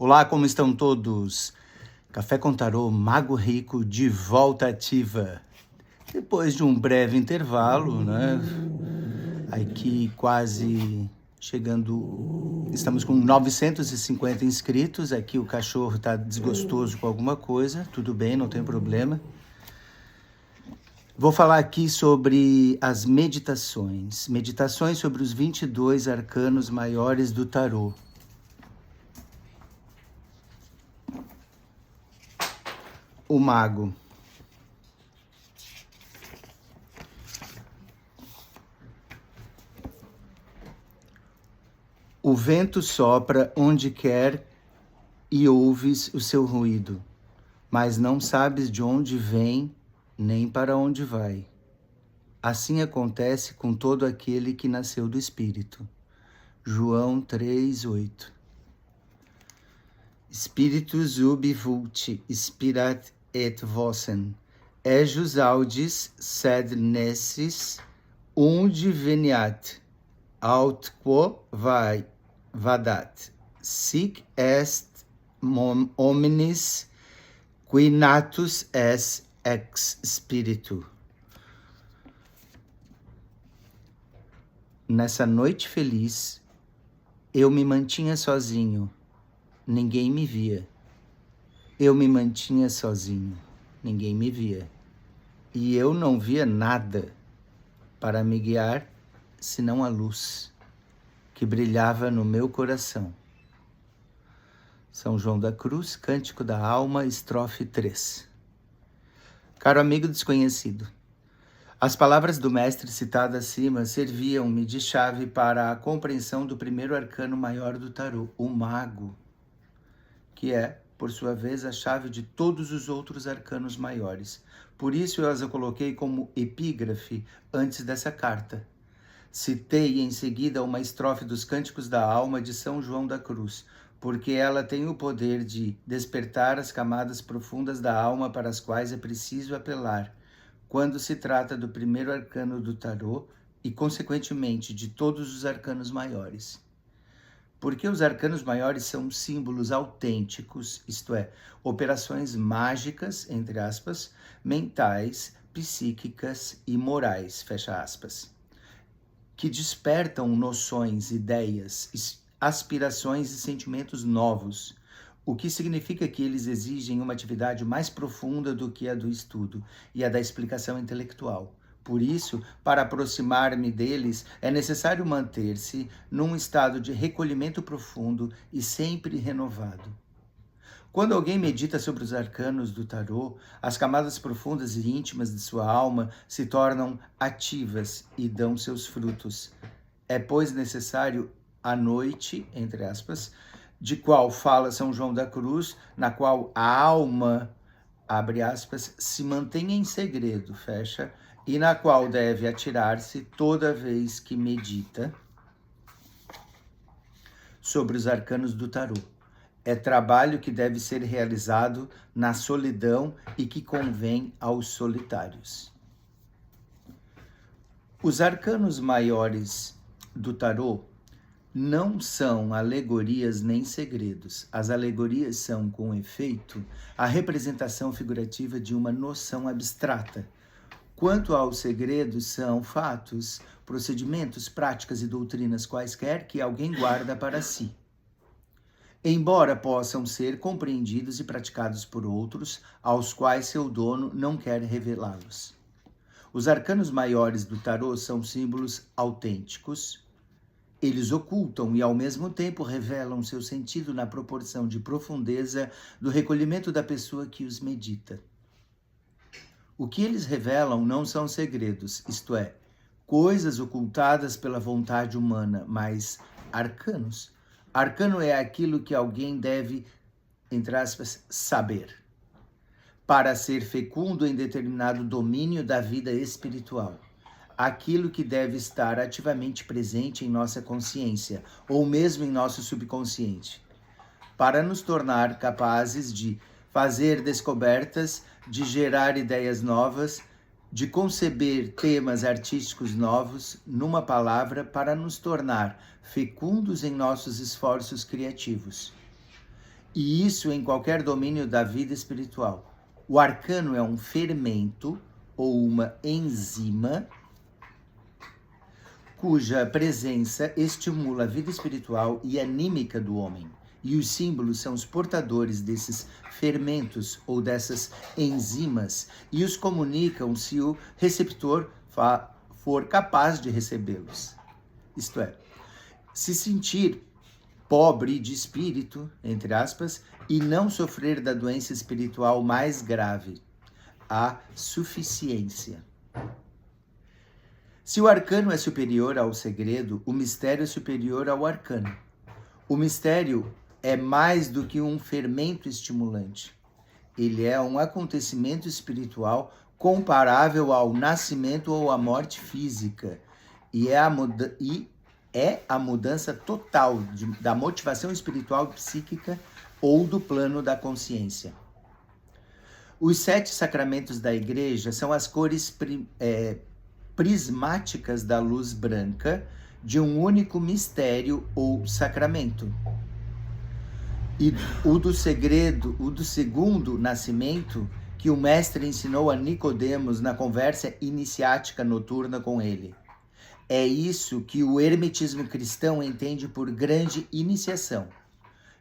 Olá, como estão todos? Café com Tarô, Mago Rico de volta ativa. Depois de um breve intervalo, né? Aqui quase chegando, estamos com 950 inscritos. Aqui o cachorro está desgostoso com alguma coisa, tudo bem, não tem problema. Vou falar aqui sobre as meditações. Meditações sobre os 22 arcanos maiores do tarô. O mago. O vento sopra onde quer e ouves o seu ruído, mas não sabes de onde vem nem para onde vai. Assim acontece com todo aquele que nasceu do Espírito. João 3:8. Spiritus ubi vult, spirat et vossen, ejus audis sed nessis, unde veniat, aut quo vadat, sic est hominis qui natus est ex spiritu. Nessa noite feliz, eu me mantinha sozinho, ninguém me via. Eu me mantinha sozinho, ninguém me via. E eu não via nada para me guiar, senão a luz que brilhava no meu coração. São João da Cruz, Cântico da Alma, estrofe 3. Caro amigo desconhecido, as palavras do mestre citadas acima serviam-me de chave para a compreensão do primeiro arcano maior do tarô, o mago, que é, por sua vez, a chave de todos os outros arcanos maiores. Por isso eu as coloquei como epígrafe antes dessa carta. Citei em seguida uma estrofe dos Cânticos da Alma de São João da Cruz, porque ela tem o poder de despertar as camadas profundas da alma para as quais é preciso apelar, quando se trata do primeiro arcano do tarô e, consequentemente, de todos os arcanos maiores. Porque os arcanos maiores são símbolos autênticos, isto é, operações mágicas, entre aspas, mentais, psíquicas e morais, fecha aspas, que despertam noções, ideias, aspirações e sentimentos novos, o que significa que eles exigem uma atividade mais profunda do que a do estudo e a da explicação intelectual. Por isso, para aproximar-me deles, é necessário manter-se num estado de recolhimento profundo e sempre renovado. Quando alguém medita sobre os arcanos do tarô, as camadas profundas e íntimas de sua alma se tornam ativas e dão seus frutos. É, pois, necessário a noite, entre aspas, de qual fala São João da Cruz, na qual a alma, abre aspas, se mantém em segredo, fecha, e na qual deve atirar-se toda vez que medita sobre os arcanos do tarô. É trabalho que deve ser realizado na solidão e que convém aos solitários. Os arcanos maiores do tarô não são alegorias nem segredos. As alegorias são, com efeito, a representação figurativa de uma noção abstrata. Quanto aos segredos, são fatos, procedimentos, práticas e doutrinas quaisquer que alguém guarda para si, embora possam ser compreendidos e praticados por outros, aos quais seu dono não quer revelá-los. Os arcanos maiores do tarô são símbolos autênticos. Eles ocultam e, ao mesmo tempo, revelam seu sentido na proporção de profundeza do recolhimento da pessoa que os medita. O que eles revelam não são segredos, isto é, coisas ocultadas pela vontade humana, mas arcanos. Arcano é aquilo que alguém deve, entre aspas, saber, para ser fecundo em determinado domínio da vida espiritual. Aquilo que deve estar ativamente presente em nossa consciência, ou mesmo em nosso subconsciente, para nos tornar capazes de fazer descobertas, de gerar ideias novas, de conceber temas artísticos novos, numa palavra, para nos tornar fecundos em nossos esforços criativos. E isso em qualquer domínio da vida espiritual. O arcano é um fermento ou uma enzima cuja presença estimula a vida espiritual e anímica do homem. E os símbolos são os portadores desses fermentos ou dessas enzimas e os comunicam se o receptor for capaz de recebê-los. Isto é, se sentir pobre de espírito, entre aspas, e não sofrer da doença espiritual mais grave, a suficiência. Se o arcano é superior ao segredo, o mistério é superior ao arcano. O mistério é mais do que um fermento estimulante. Ele é um acontecimento espiritual comparável ao nascimento ou à morte física. E é a mudança total da motivação espiritual e psíquica ou do plano da consciência. Os 7 sacramentos da Igreja são as cores prismáticas da luz branca de um único mistério ou sacramento. E o do segundo nascimento, que o mestre ensinou a Nicodemos na conversa iniciática noturna com ele. É isso que o hermetismo cristão entende por grande iniciação.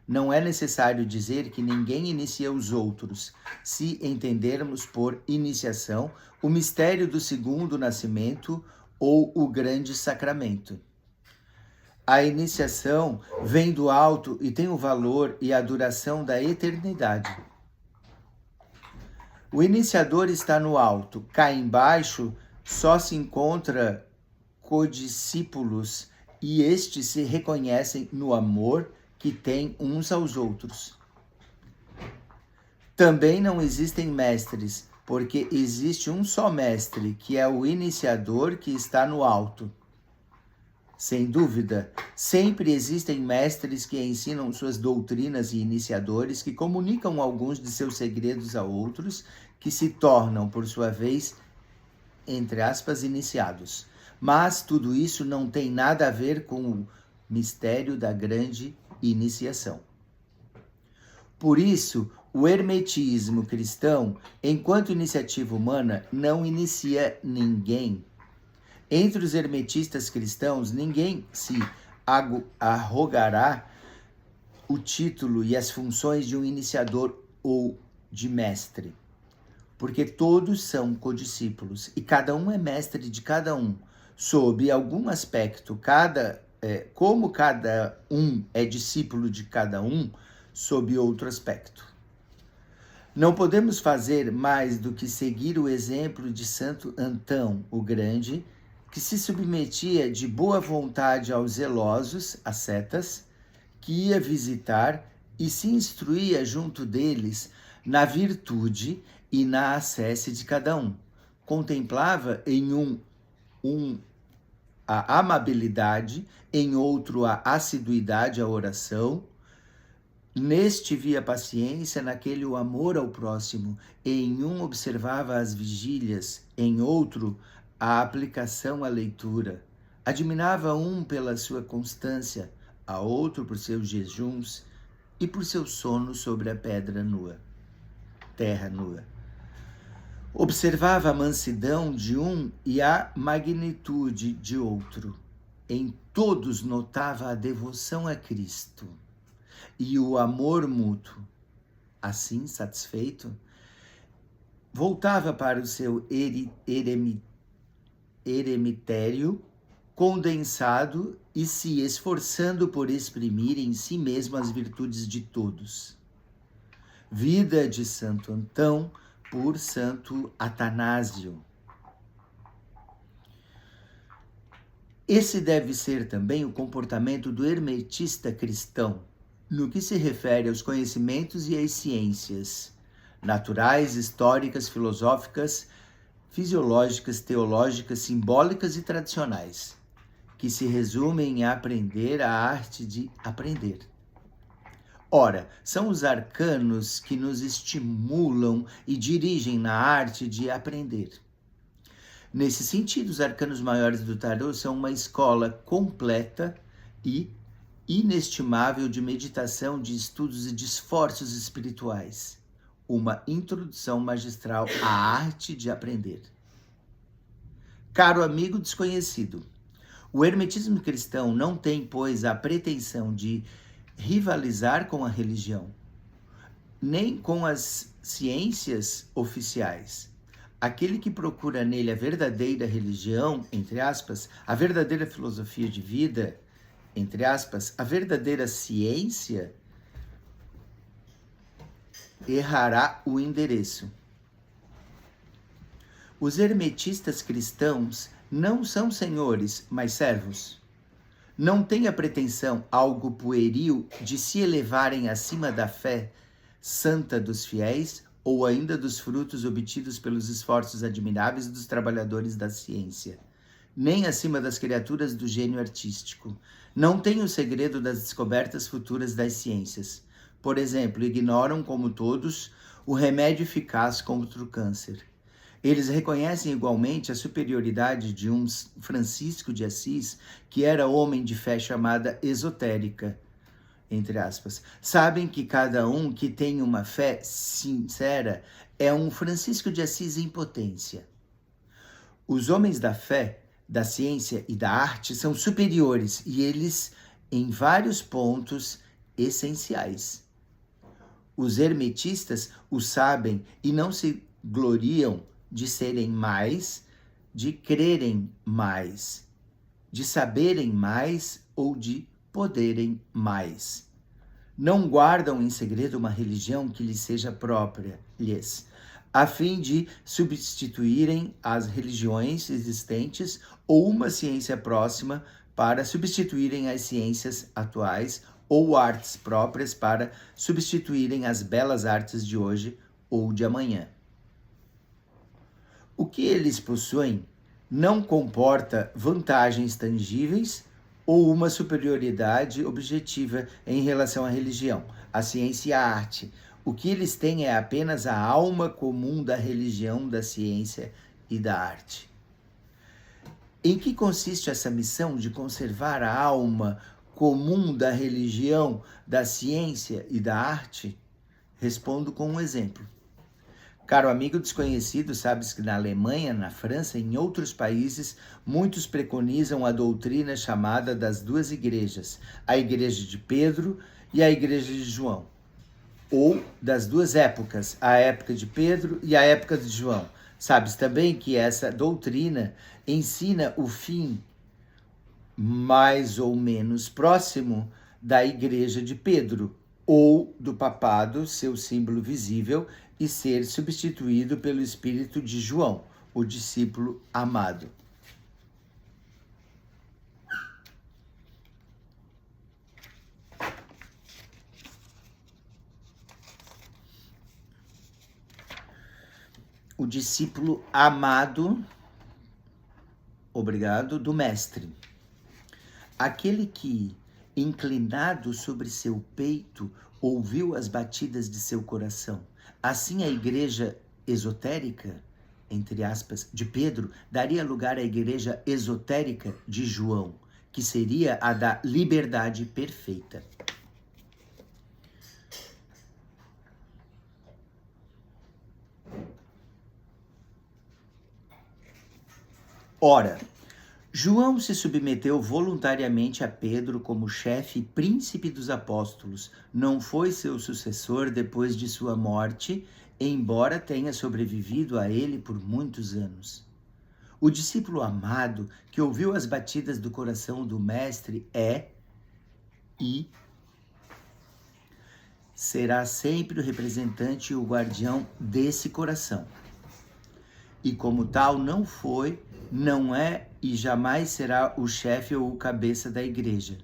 Não é necessário dizer que ninguém inicia os outros, se entendermos por iniciação o mistério do segundo nascimento ou o grande sacramento. A iniciação vem do alto e tem o valor e a duração da eternidade. O iniciador está no alto, cá embaixo só se encontra codiscípulos e estes se reconhecem no amor que têm uns aos outros. Também não existem mestres, porque existe um só mestre, que é o iniciador que está no alto. Sem dúvida, sempre existem mestres que ensinam suas doutrinas e iniciadores que comunicam alguns de seus segredos a outros, que se tornam, por sua vez, entre aspas, iniciados. Mas tudo isso não tem nada a ver com o mistério da grande iniciação. Por isso, o hermetismo cristão, enquanto iniciativa humana, não inicia ninguém. Entre os hermetistas cristãos, ninguém se arrogará o título e as funções de um iniciador ou de mestre, porque todos são codiscípulos e cada um é mestre de cada um, sob algum aspecto, como cada um é discípulo de cada um, sob outro aspecto. Não podemos fazer mais do que seguir o exemplo de Santo Antão o Grande, que se submetia de boa vontade aos zelosos, ascetas, que ia visitar e se instruía junto deles na virtude e na ascese de cada um. Contemplava em um a amabilidade, em outro a assiduidade à oração, neste via paciência, naquele o amor ao próximo, em um observava as vigílias, em outro a aplicação à leitura. Admirava um pela sua constância, a outro por seus jejuns e por seu sono sobre a terra nua. Observava a mansidão de um e a magnitude de outro. Em todos notava a devoção a Cristo e o amor mútuo. Assim, satisfeito, voltava para o seu eremitério condensado e se esforçando por exprimir em si mesmo as virtudes de todos. Vida de Santo Antão por Santo Atanásio. Esse deve ser também o comportamento do hermetista cristão, no que se refere aos conhecimentos e às ciências naturais, históricas, filosóficas, fisiológicas, teológicas, simbólicas e tradicionais, que se resumem em aprender a arte de aprender. Ora, são os arcanos que nos estimulam e dirigem na arte de aprender. Nesse sentido, os arcanos maiores do tarô são uma escola completa e inestimável de meditação, de estudos e de esforços espirituais. Uma introdução magistral à arte de aprender. Caro amigo desconhecido, o hermetismo cristão não tem, pois, a pretensão de rivalizar com a religião, nem com as ciências oficiais. Aquele que procura nele a verdadeira religião, entre aspas, a verdadeira filosofia de vida, entre aspas, a verdadeira ciência, errará o endereço. Os hermetistas cristãos não são senhores, mas servos. Não têm a pretensão, algo pueril, de se elevarem acima da fé santa dos fiéis ou ainda dos frutos obtidos pelos esforços admiráveis dos trabalhadores da ciência, nem acima das criaturas do gênio artístico. Não têm o segredo das descobertas futuras das ciências. Por exemplo, ignoram, como todos, o remédio eficaz contra o câncer. Eles reconhecem igualmente a superioridade de um Francisco de Assis, que era homem de fé chamada esotérica, entre aspas. Sabem que cada um que tem uma fé sincera é um Francisco de Assis em potência. Os homens da fé, da ciência e da arte são superiores e eles, em vários pontos, essenciais. Os hermetistas o sabem e não se gloriam de serem mais, de crerem mais, de saberem mais ou de poderem mais. Não guardam em segredo uma religião que lhes seja própria, a fim de substituírem as religiões existentes ou uma ciência próxima para substituírem as ciências atuais ou artes próprias para substituírem as belas artes de hoje ou de amanhã. O que eles possuem não comporta vantagens tangíveis ou uma superioridade objetiva em relação à religião, à ciência e à arte. O que eles têm é apenas a alma comum da religião, da ciência e da arte. Em que consiste essa missão de conservar a alma comum da religião, da ciência e da arte? Respondo com um exemplo. Caro amigo desconhecido, sabes que na Alemanha, na França e em outros países, muitos preconizam a doutrina chamada das duas igrejas, a igreja de Pedro e a igreja de João, ou das duas épocas, a época de Pedro e a época de João. Sabes também que essa doutrina ensina o fim mais ou menos próximo da igreja de Pedro, ou do papado, seu símbolo visível, e ser substituído pelo espírito de João, o discípulo amado. O discípulo amado, obrigado, do mestre. Aquele que, inclinado sobre seu peito, ouviu as batidas de seu coração. Assim, a igreja esotérica, entre aspas, de Pedro, daria lugar à igreja esotérica de João, que seria a da liberdade perfeita. Ora, João se submeteu voluntariamente a Pedro como chefe e príncipe dos apóstolos. Não foi seu sucessor depois de sua morte, embora tenha sobrevivido a ele por muitos anos. O discípulo amado que ouviu as batidas do coração do mestre é e será sempre o representante e o guardião desse coração. E como tal, não foi, não é e jamais será o chefe ou o cabeça da igreja.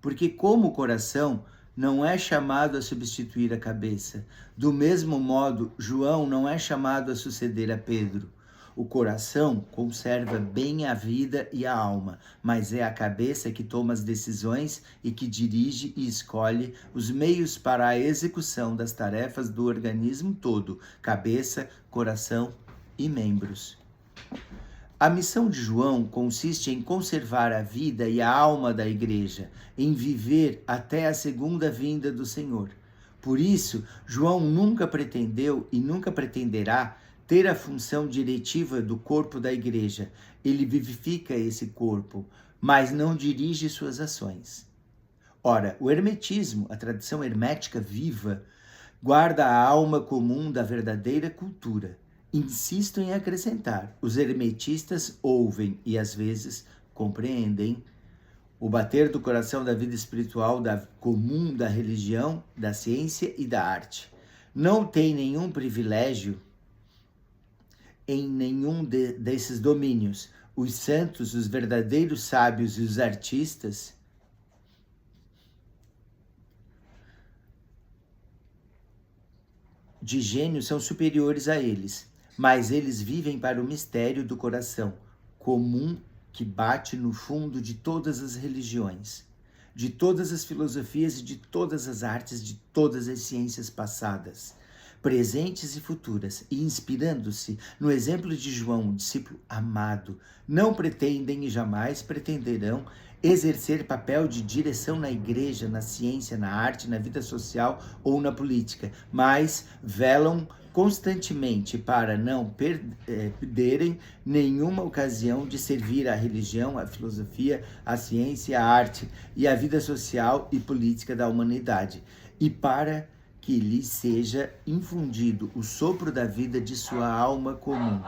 Porque como o coração não é chamado a substituir a cabeça, do mesmo modo, João não é chamado a suceder a Pedro. O coração conserva bem a vida e a alma, mas é a cabeça que toma as decisões e que dirige e escolhe os meios para a execução das tarefas do organismo todo, cabeça, coração e membros. A missão de João consiste em conservar a vida e a alma da igreja, em viver até a segunda vinda do Senhor. Por isso, João nunca pretendeu e nunca pretenderá ter a função diretiva do corpo da igreja. Ele vivifica esse corpo, mas não dirige suas ações. Ora, o hermetismo, a tradição hermética viva, guarda a alma comum da verdadeira cultura. Insisto em acrescentar, os hermetistas ouvem e às vezes compreendem o bater do coração da vida espiritual comum da religião, da ciência e da arte. Não tem nenhum privilégio em nenhum desses domínios. Os santos, os verdadeiros sábios e os artistas de gênio são superiores a eles, mas eles vivem para o mistério do coração comum que bate no fundo de todas as religiões, de todas as filosofias e de todas as artes, de todas as ciências passadas, presentes e futuras, e inspirando-se no exemplo de João, um discípulo amado, não pretendem e jamais pretenderão exercer papel de direção na igreja, na ciência, na arte, na vida social ou na política, mas velam constantemente para não perderem nenhuma ocasião de servir a religião, a filosofia, a ciência, a arte e a vida social e política da humanidade, e para que lhe seja infundido o sopro da vida de sua alma comum.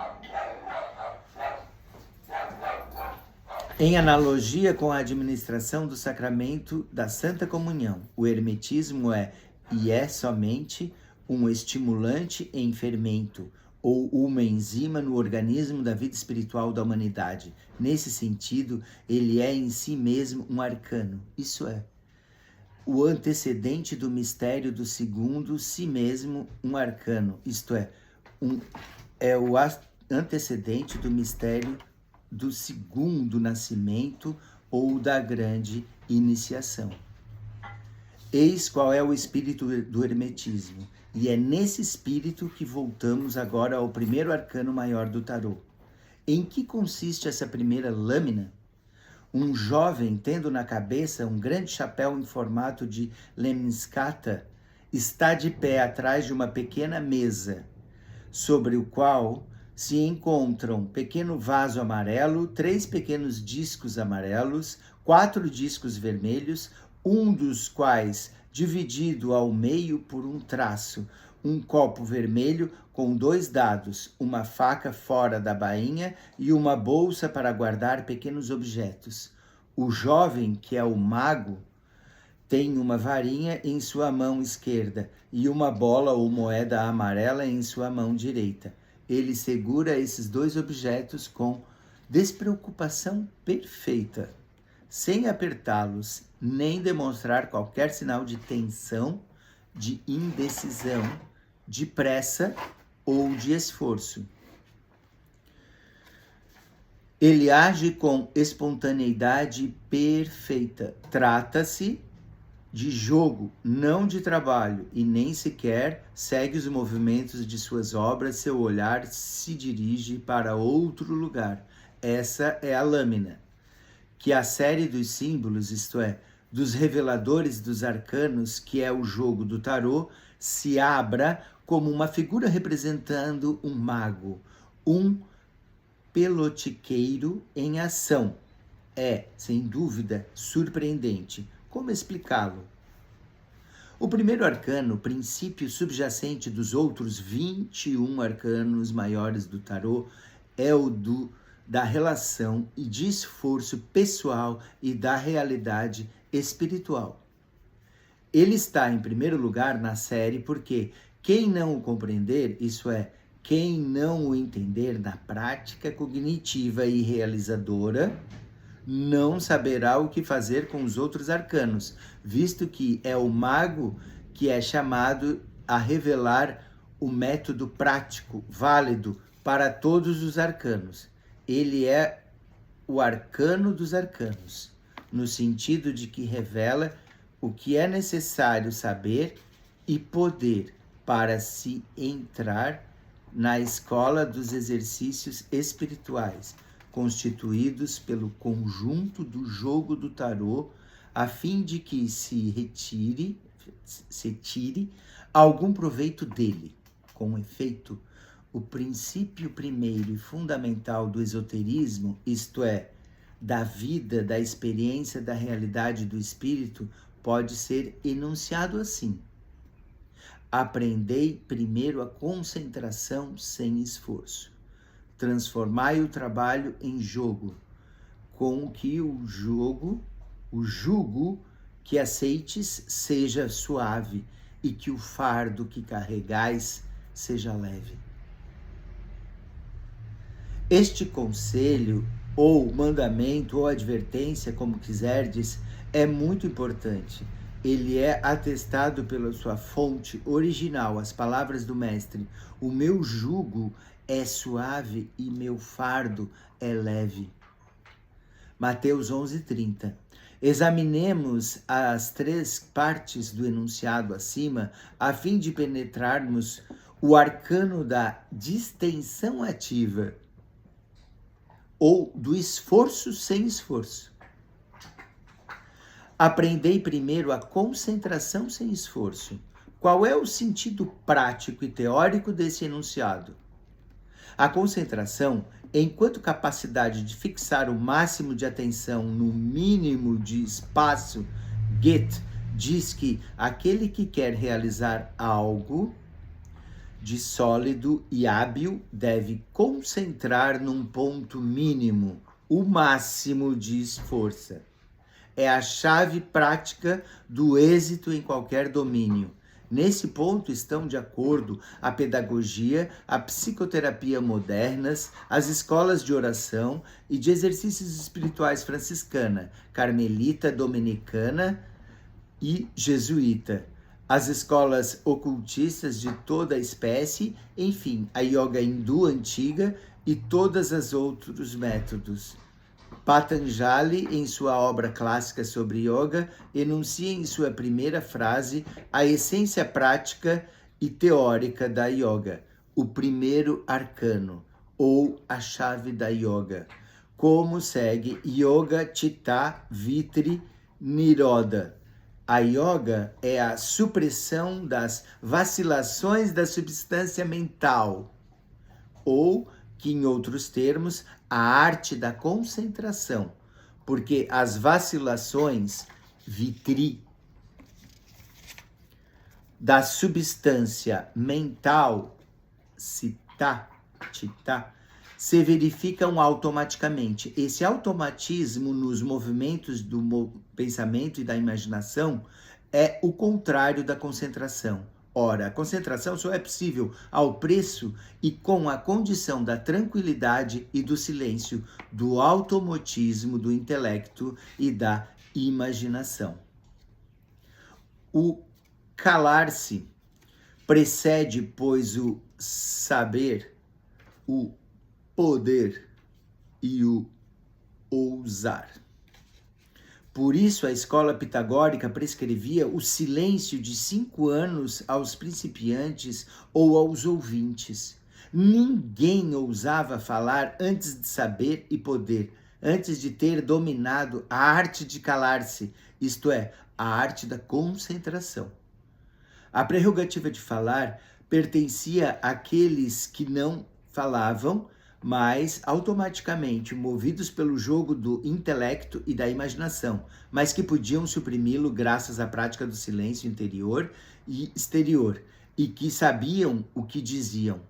Em analogia com a administração do sacramento da Santa Comunhão, o hermetismo é somente um estimulante em fermento ou uma enzima no organismo da vida espiritual da humanidade. Nesse sentido, ele é em si mesmo um arcano, isso é, o antecedente do mistério do segundo, si mesmo um arcano, isto é, o antecedente do mistério do segundo nascimento ou da grande iniciação. Eis qual é o espírito do hermetismo, e é nesse espírito que voltamos agora ao primeiro arcano maior do tarô. Em que consiste essa primeira lâmina? Um jovem, tendo na cabeça um grande chapéu em formato de lemniscata, está de pé atrás de uma pequena mesa, sobre o qual se encontram um pequeno vaso amarelo, 3 pequenos discos amarelos, 4 discos vermelhos, um dos quais dividido ao meio por um traço, um copo vermelho com 2 dados, uma faca fora da bainha e uma bolsa para guardar pequenos objetos. O jovem, que é o mago, tem uma varinha em sua mão esquerda e uma bola ou moeda amarela em sua mão direita. Ele segura esses 2 objetos com despreocupação perfeita, sem apertá-los, nem demonstrar qualquer sinal de tensão, de indecisão, de pressa ou de esforço. Ele age com espontaneidade perfeita. Trata-se de jogo, não de trabalho, e nem sequer segue os movimentos de suas obras, seu olhar se dirige para outro lugar. Essa é a lâmina, que a série dos símbolos, isto é, dos reveladores dos arcanos, que é o jogo do tarô, se abra como uma figura representando um mago, um pelotiqueiro em ação. É, sem dúvida, surpreendente. Como explicá-lo? O primeiro arcano, princípio subjacente dos outros 21 arcanos maiores do tarô, é o da relação e de esforço pessoal e da realidade espiritual. Ele está em primeiro lugar na série porque quem não o compreender, isso é, quem não o entender na prática cognitiva e realizadora, não saberá o que fazer com os outros arcanos, visto que é o mago que é chamado a revelar o método prático, válido para todos os arcanos. Ele é o arcano dos arcanos, no sentido de que revela o que é necessário saber e poder para se entrar na escola dos exercícios espirituais, constituídos pelo conjunto do jogo do tarô, a fim de que se tire algum proveito dele. Com efeito, o princípio primeiro e fundamental do esoterismo, isto é, da vida, da experiência, da realidade do espírito, pode ser enunciado assim: aprendei primeiro a concentração sem esforço. Transformai o trabalho em jogo, com que o jugo que aceites seja suave e que o fardo que carregais seja leve. Este conselho, ou mandamento, ou advertência, como quiserdes, é muito importante. Ele é atestado pela sua fonte original, as palavras do mestre: o meu jugo é suave e meu fardo é leve. Mateus 11:30. Examinemos as 3 partes do enunciado acima, a fim de penetrarmos o arcano da distensão ativa, ou do esforço sem esforço. Aprendei primeiro a concentração sem esforço. Qual é o sentido prático e teórico desse enunciado? A concentração, enquanto capacidade de fixar o máximo de atenção no mínimo de espaço, Goethe diz que aquele que quer realizar algo de sólido e hábil deve concentrar num ponto mínimo o máximo de força. É a chave prática do êxito em qualquer domínio. Nesse ponto estão de acordo a pedagogia, a psicoterapia modernas, as escolas de oração e de exercícios espirituais franciscana, carmelita, dominicana e jesuíta, as escolas ocultistas de toda a espécie, enfim, a yoga hindu antiga e todos os outros métodos. Patanjali, em sua obra clássica sobre yoga, enuncia em sua primeira frase a essência prática e teórica da yoga, o primeiro arcano, ou a chave da yoga. Como segue: Yoga Chitta Vritti Nirodha. A yoga é a supressão das vacilações da substância mental, ou que, em outros termos, a arte da concentração, porque as vacilações, vitri, da substância mental, citta, se verificam automaticamente. Esse automatismo nos movimentos do pensamento e da imaginação é o contrário da concentração. Ora, a concentração só é possível ao preço e com a condição da tranquilidade e do silêncio, do automatismo do intelecto e da imaginação. O calar-se precede, pois, o saber, o poder e o ousar. Por isso, a escola pitagórica prescrevia o silêncio de 5 anos aos principiantes ou aos ouvintes. Ninguém ousava falar antes de saber e poder, antes de ter dominado a arte de calar-se, isto é, a arte da concentração. A prerrogativa de falar pertencia àqueles que não falavam, mas automaticamente movidos pelo jogo do intelecto e da imaginação, mas que podiam suprimi-lo graças à prática do silêncio interior e exterior, e que sabiam o que diziam,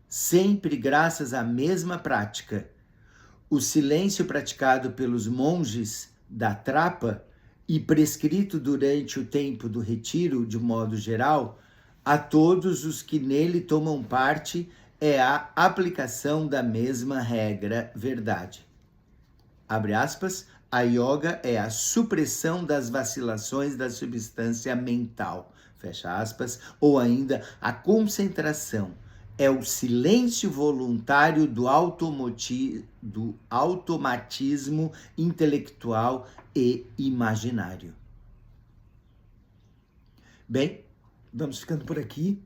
sempre graças à mesma prática. O silêncio praticado pelos monges da Trapa e prescrito durante o tempo do retiro, de modo geral, a todos os que nele tomam parte, é a aplicação da mesma regra, verdade. Abre aspas, a yoga é a supressão das vacilações da substância mental, fecha aspas, ou ainda a concentração. É o silêncio voluntário do automatismo intelectual e imaginário. Bem, vamos ficando por aqui.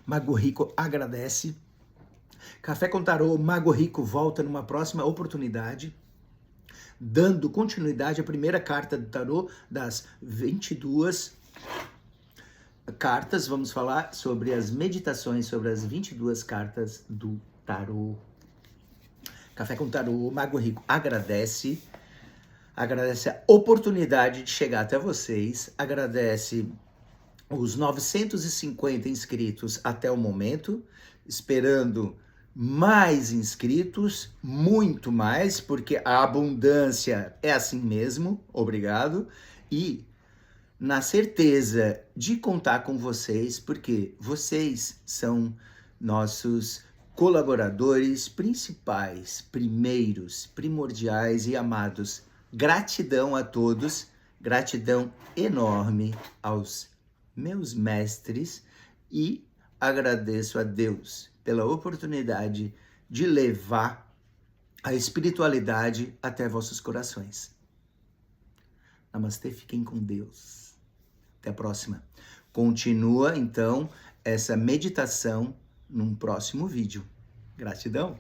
Mago Rico agradece. Café com Tarô, Mago Rico volta numa próxima oportunidade, dando continuidade à primeira carta do tarô das 22 cartas. Vamos falar sobre as meditações sobre as 22 cartas do tarô. Café com Tarô, Mago Rico agradece a oportunidade de chegar até vocês, agradece os 950 inscritos até o momento, esperando mais inscritos, muito mais, porque a abundância é assim mesmo, obrigado, e na certeza de contar com vocês, porque vocês são nossos colaboradores principais, primeiros, primordiais e amados. Gratidão a todos, gratidão enorme aos meus mestres e agradeço a Deus pela oportunidade de levar a espiritualidade até vossos corações. Namastê, fiquem com Deus. Até a próxima. Continua, então, essa meditação num próximo vídeo. Gratidão.